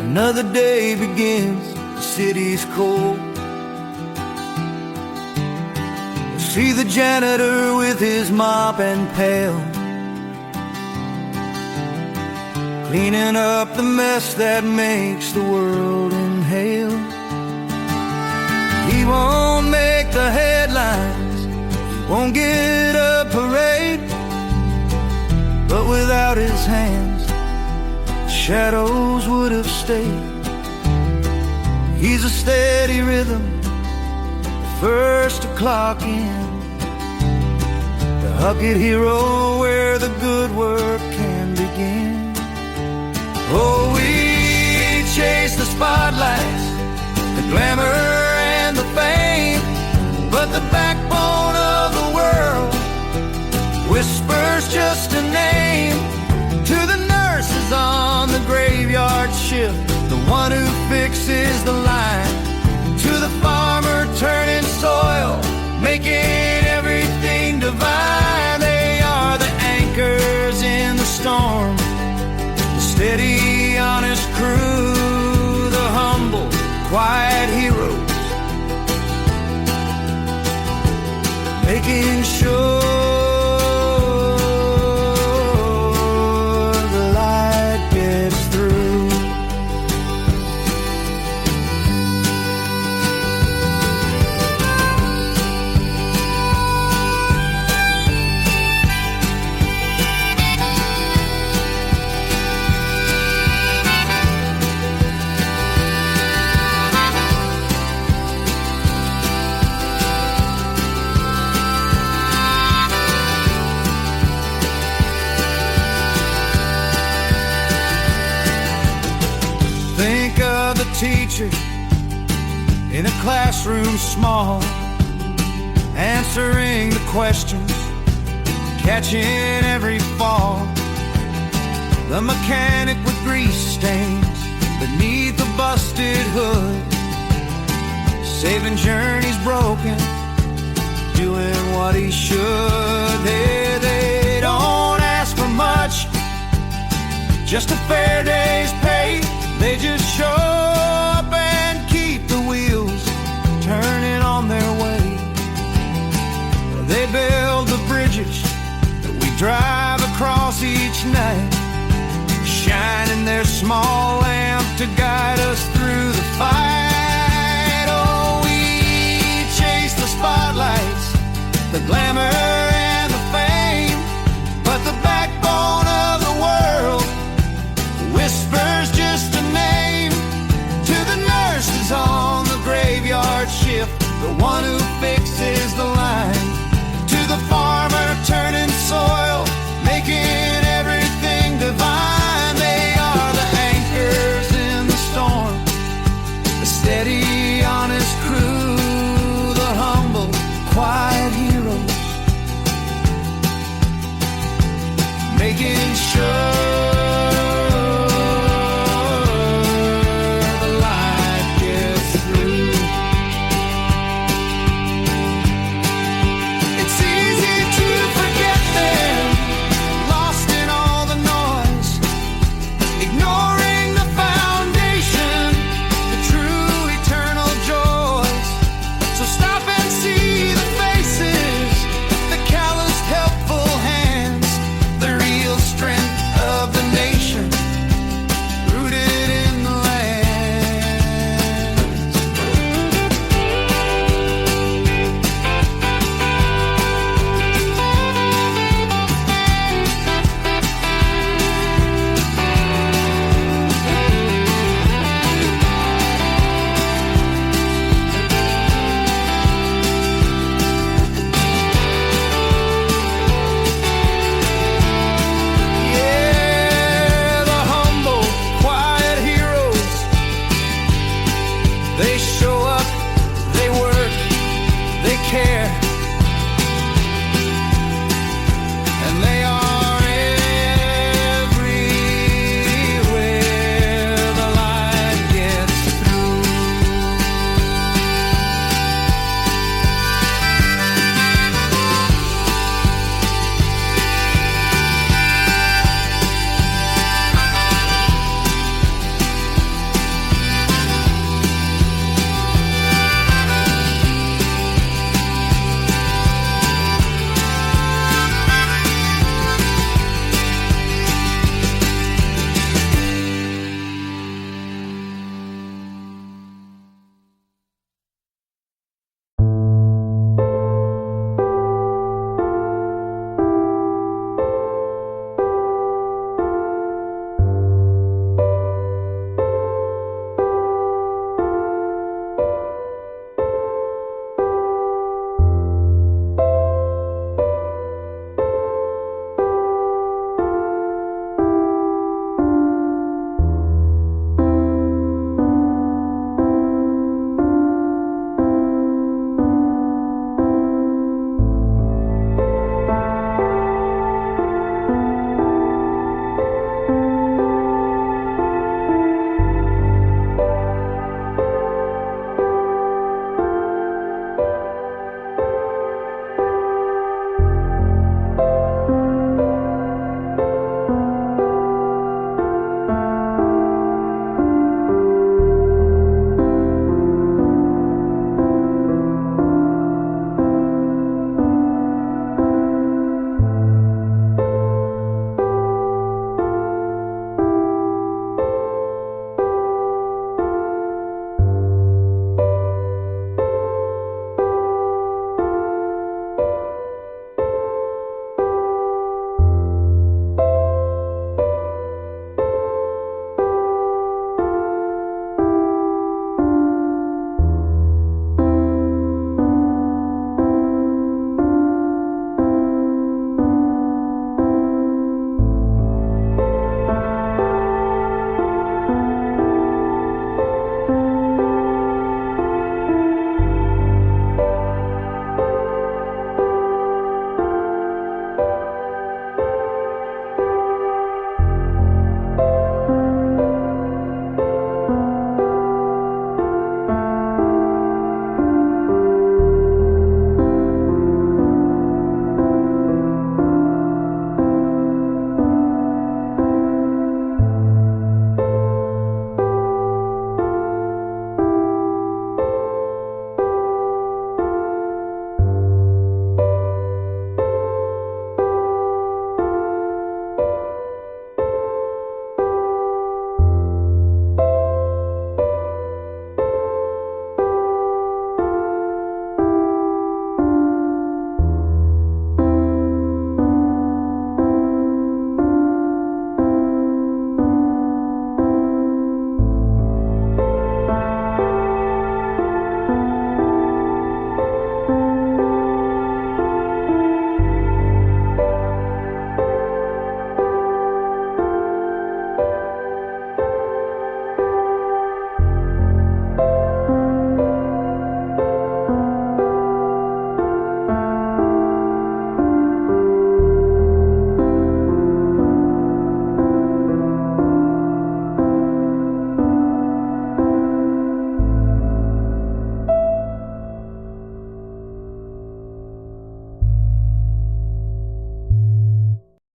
Another day begins, the city's cold. See the janitor with his mop and pail, cleaning up the mess that makes the world inhale. He won't make the headlines, he won't get a parade, but without his hands, shadows would have stayed. He's a steady rhythm, the first to clock in, the Huckett hero where the good work can begin. Oh, we chase the spotlights, the glamour and the fame, but the backbone of the world whispers just a name. To the nurses on the graveyard shift, the one who fixes the line, to the farmer turning soil, making everything divine. They are the anchors in the storm, the steady, honest crew, the humble, quiet heroes, making sure teacher in a classroom small, answering the questions, catching every fall. The mechanic with grease stains beneath the busted hood, saving journeys broken, doing what he should. They don't ask for much, just a fair day's pay. They just show up and keep the wheels turning on their way. They build the bridges that we drive across each night, shining their small lamp to guide us through the fight. Oh, we chase the spotlights, the glamour and the fame, but the backbone of the world whispers just a name. To the nurses on the graveyard shift, the one who fixes the